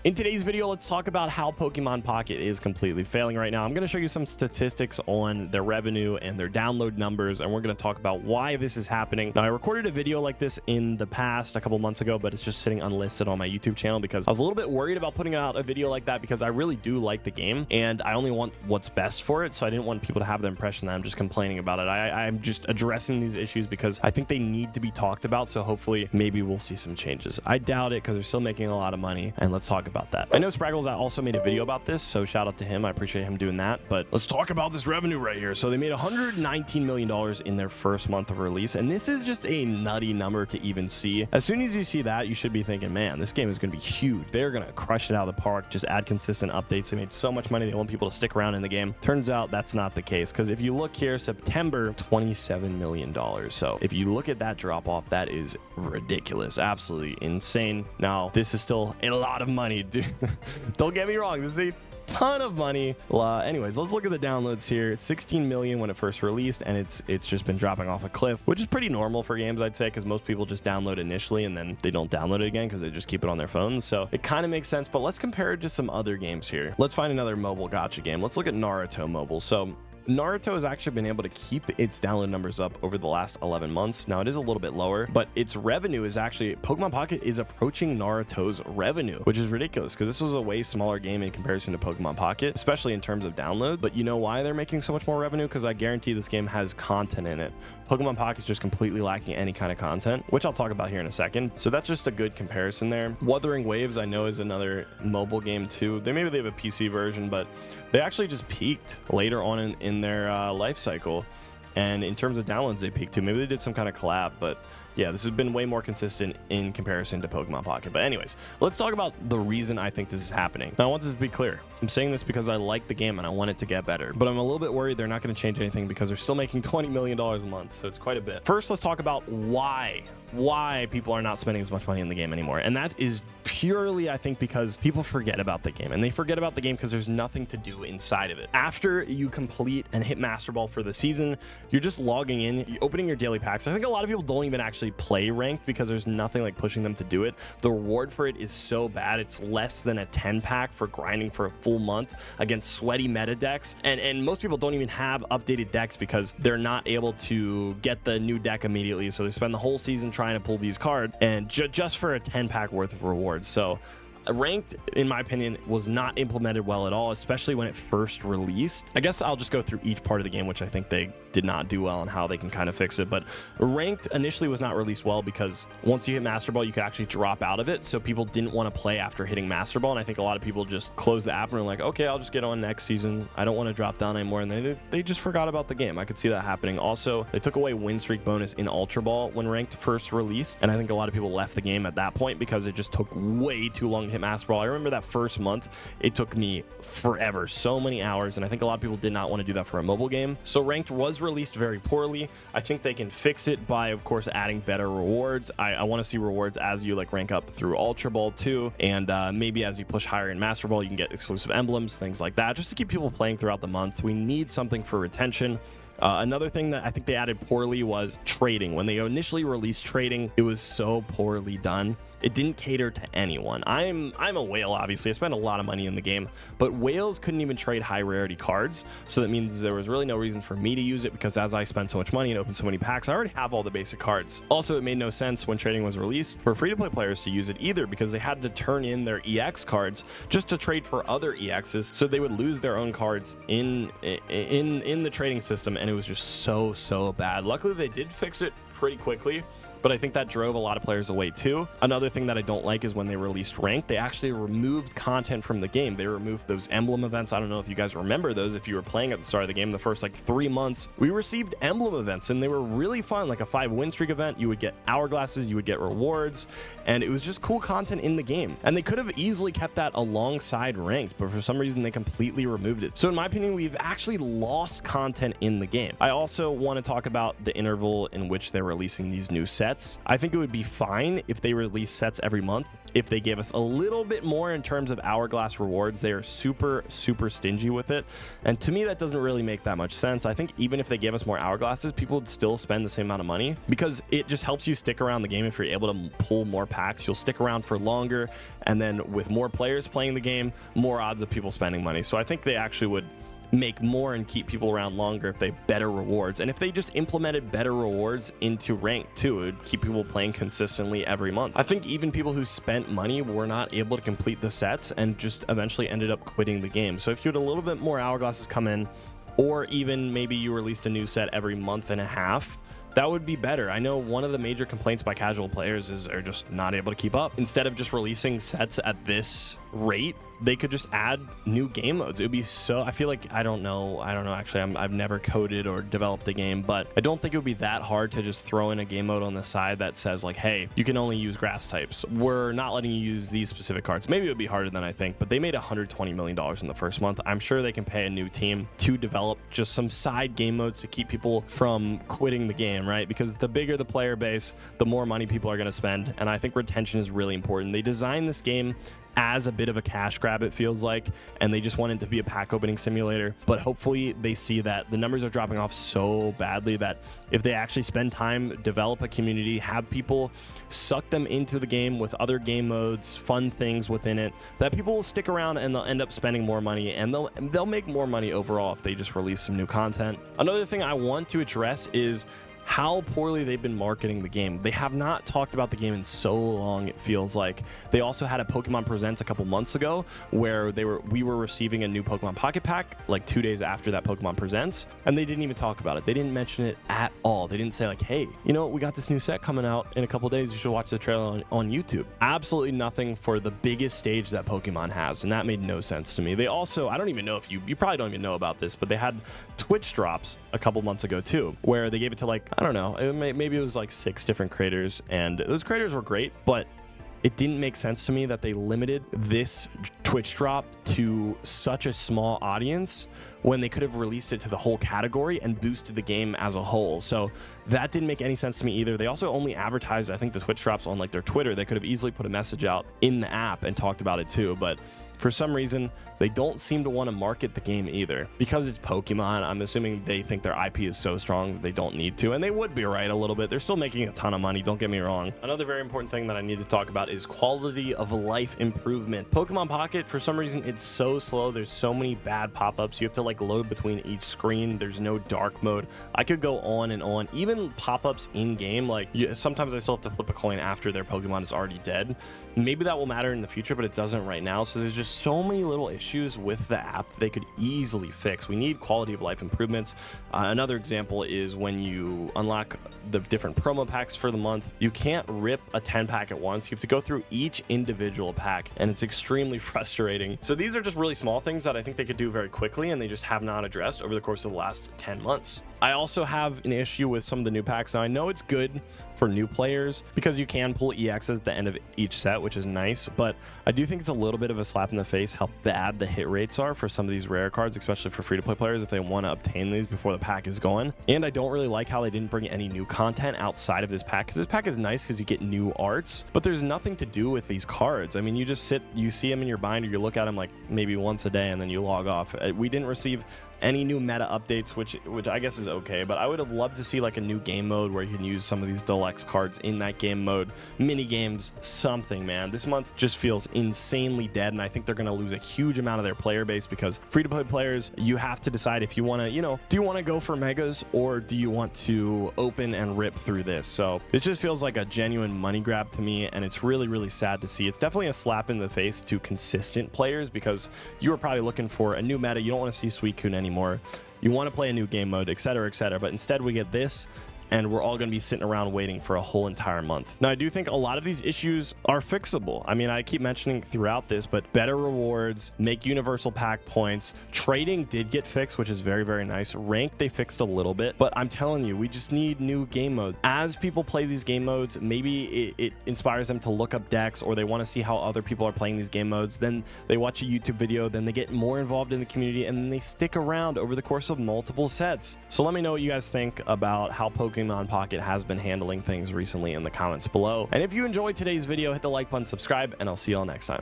In today's video, let's talk about how Pokemon Pocket is completely failing right now. I'm going to show you some statistics on their revenue and their download numbers, and we're going to talk about why this is happening. Now, I recorded a video like this in the past a couple months ago, but it's just sitting unlisted on my YouTube channel because I was a little bit worried about putting out a video like that because I really do like the game and I only want what's best for it. So I didn't want people to have the impression that I'm just complaining about it. I'm just addressing these issues because I think they need to be talked about. So hopefully maybe we'll see some changes. I doubt it because they're still making a lot of money, and let's talk about that. I know Spraggles also made a video about this, so shout out to him. I appreciate him doing that, but let's talk about this revenue right here. So they made $119 million in their first month of release, and this is just a nutty number to even see. As soon as you see that, you should be thinking, man, this game is going to be huge. They're going to crush it out of the park, just add consistent updates. They made so much money, they want people to stick around in the game. Turns out that's not the case, because if you look here, September, $27 million. So if you look at that drop off, that is ridiculous, absolutely insane. Now, this is still a lot of money, dude. Don't get me wrong, this is a ton of money. Anyways, let's look at the downloads here. It's 16 million when it first released, and it's just been dropping off a cliff, which is pretty normal for games, I'd say, because most people just download initially and then they don't download it again because they just keep it on their phones. So it kind of makes sense, but let's compare it to some other games here. Let's find another mobile gacha game. Let's look at Naruto Mobile. So Naruto has actually been able to keep its download numbers up over the last 11 months. Now, it is a little bit lower, but its revenue is actually, Pokemon Pocket is approaching Naruto's revenue, which is ridiculous because this was a way smaller game in comparison to Pokemon Pocket, especially in terms of download. But you know why they're making so much more revenue? Because I guarantee this game has content in it. Pokemon Pocket is just completely lacking any kind of content, which I'll talk about here in a second. So that's just a good comparison there. Wuthering Waves, I know, is another mobile game too. Maybe they have a PC version, but they actually just peaked later on in their life cycle. And in terms of downloads, they peaked too. Maybe they did some kind of collab, but yeah, this has been way more consistent in comparison to Pokemon Pocket. But anyways, let's talk about the reason I think this is happening. Now, I want this to be clear. I'm saying this because I like the game and I want it to get better, but I'm a little bit worried they're not going to change anything because they're still making $20 million a month. So it's quite a bit. First, let's talk about why people are not spending as much money in the game anymore. And that is purely, I think, because people forget about the game, and they forget about the game because there's nothing to do inside of it. After you complete and hit Master Ball for the season, you're just logging in, opening your daily packs. I think a lot of people don't even actually play ranked because there's nothing like pushing them to do it. The reward for it is so bad. It's less than a 10 pack for grinding for a full month against sweaty meta decks. And most people don't even have updated decks because they're not able to get the new deck immediately. So they spend the whole season trying to pull these cards and just for a 10 pack worth of rewards. So ranked, in my opinion, was not implemented well at all, especially when it first released. I guess I'll just go through each part of the game, which I think they did not do well and how they can kind of fix it. But ranked initially was not released well because once you hit Master Ball, you could actually drop out of it. So people didn't want to play after hitting Master Ball. And I think a lot of people just closed the app and were like, okay, I'll just get on next season. I don't want to drop down anymore. And they just forgot about the game. I could see that happening. Also, they took away win streak bonus in Ultra Ball when ranked first released. And I think a lot of people left the game at that point because it just took way too long to hit Master Ball. I remember that first month, it took me forever, so many hours. And I think a lot of people did not want to do that for a mobile game. So ranked was released very poorly. I think they can fix it by, of course, adding better rewards. I want to see rewards as you like rank up through Ultra Ball too, and maybe as you push higher in Master Ball, you can get exclusive emblems, things like that, just to keep people playing throughout the month. We need something for retention. Another thing that I think they added poorly was trading. When they initially released trading, it was so poorly done. It didn't cater to anyone. I'm a whale, obviously. I spent a lot of money in the game, but whales couldn't even trade high rarity cards. So that means there was really no reason for me to use it because as I spent so much money and opened so many packs, I already have all the basic cards. Also, it made no sense when trading was released for free-to-play players to use it either because they had to turn in their EX cards just to trade for other EXs. So they would lose their own cards in the trading system, and it was just so bad. Luckily, they did fix it pretty quickly, but I think that drove a lot of players away too. Another thing that I don't like is when they released ranked, they actually removed content from the game. They removed those emblem events. I don't know if you guys remember those. If you were playing at the start of the game, the first like 3 months, we received emblem events and they were really fun. Like a 5 win streak event, you would get hourglasses, you would get rewards, and it was just cool content in the game. And they could have easily kept that alongside ranked, but for some reason they completely removed it. So in my opinion, we've actually lost content in the game. I also want to talk about the interval in which they're releasing these new sets. sets. I think it would be fine if they release sets every month. If they gave us a little bit more in terms of hourglass rewards, they are super stingy with it. And to me, that doesn't really make that much sense. I think even if they gave us more hourglasses, people would still spend the same amount of money because it just helps you stick around the game. If you're able to pull more packs, you'll stick around for longer. And then with more players playing the game, more odds of people spending money. So I think they actually would make more and keep people around longer if they have better rewards. And if they just implemented better rewards into rank too, it would keep people playing consistently every month. I think even people who spent money were not able to complete the sets and just eventually ended up quitting the game. So if you had a little bit more hourglasses come in, or even maybe you released a new set every month and a half, that would be better. I know one of the major complaints by casual players is they're just not able to keep up. Instead of just releasing sets at this rate, they could just add new game modes. It would be so, I feel like, I don't know actually, I've never coded or developed a game, but I don't think it would be that hard to just throw in a game mode on the side that says like, hey, you can only use grass types. We're not letting you use these specific cards. Maybe it would be harder than I think, but they made $120 million in the first month. I'm sure they can pay a new team to develop just some side game modes to keep people from quitting the game, right? Because the bigger the player base, the more money people are going to spend. And I think retention is really important. They designed this game as a bit of a cash grab, it feels like, and they just want it to be a pack opening simulator. But hopefully they see that the numbers are dropping off so badly that if they actually spend time, develop a community, have people suck them into the game with other game modes, fun things within it, that people will stick around and they'll end up spending more money, and they'll make more money overall if they just release some new content. Another thing I want to address is how poorly they've been marketing the game. They have not talked about the game in so long, it feels like. They also had a Pokemon Presents a couple months ago where we were receiving a new Pokemon Pocket Pack like 2 days after that Pokemon Presents, and they didn't even talk about it. They didn't mention it at all. They didn't say like, hey, you know, we got this new set coming out in a couple days. You should watch the trailer on YouTube. Absolutely nothing for the biggest stage that Pokemon has, and that made no sense to me. They also, I don't even know if you probably don't even know about this, but they had Twitch drops a couple months ago too, where they gave it to like, I don't know, maybe it was like 6 different creators, and those creators were great, but it didn't make sense to me that they limited this Twitch drop to such a small audience when they could have released it to the whole category and boosted the game as a whole. So that didn't make any sense to me either. They also only advertised, I think, the Twitch drops on like their Twitter. They could have easily put a message out in the app and talked about it too, but for some reason, they don't seem to want to market the game either. Because it's Pokemon, I'm assuming they think their IP is so strong that they don't need to, and they would be right a little bit. They're still making a ton of money, don't get me wrong. Another very important thing that I need to talk about is quality of life improvement. Pokemon Pocket, for some reason, it's so slow. There's so many bad pop-ups. You have to like load between each screen. There's no dark mode. I could go on and on. Even pop-ups in-game, like sometimes I still have to flip a coin after their Pokemon is already dead. Maybe that will matter in the future, but it doesn't right now. So there's just so many little issues with the app that they could easily fix. We need quality of life improvements. Another example is when you unlock the different promo packs for the month, you can't rip a 10 pack at once. You have to go through each individual pack, and it's extremely frustrating. So these are just really small things that I think they could do very quickly, and they just have not addressed over the course of the last 10 months. I also have an issue with some of the new packs. Now, I know it's good for new players because you can pull EXs at the end of each set, which is nice, but I do think it's a little bit of a slap in the face how bad the hit rates are for some of these rare cards, especially for free-to-play players if they want to obtain these before the pack is gone. And I don't really like how they didn't bring any new content outside of this pack, because this pack is nice because you get new arts, but there's nothing to do with these cards. I mean, you just sit, you see them in your binder, you look at them like maybe once a day, and then you log off. We didn't receive any new meta updates, which I guess is okay, but I would have loved to see like a new game mode where you can use some of these deluxe cards in that game mode, mini games, something, man. This month just feels insanely dead, and I think they're going to lose a huge amount of their player base because free-to-play players, you have to decide if you want to, do you want to go for megas or do you want to open and rip through this? So it just feels like a genuine money grab to me, and it's really, really sad to see. It's definitely a slap in the face to consistent players because you are probably looking for a new meta. You don't want to see Suicune anymore. You want to play a new game mode, etc., etc., but instead we get this, and we're all going to be sitting around waiting for a whole entire month. Now, I do think a lot of these issues are fixable. I mean, I keep mentioning throughout this, but better rewards, make universal pack points. Trading did get fixed, which is very, very nice. Rank, they fixed a little bit, but I'm telling you, we just need new game modes. As people play these game modes, maybe it inspires them to look up decks, or they want to see how other people are playing these game modes. Then they watch a YouTube video, then they get more involved in the community, and then they stick around over the course of multiple sets. So let me know what you guys think about how Pokemon Pokemon Pocket has been handling things recently in the comments below. And if you enjoyed today's video, hit the like button, subscribe, and I'll see you all next time.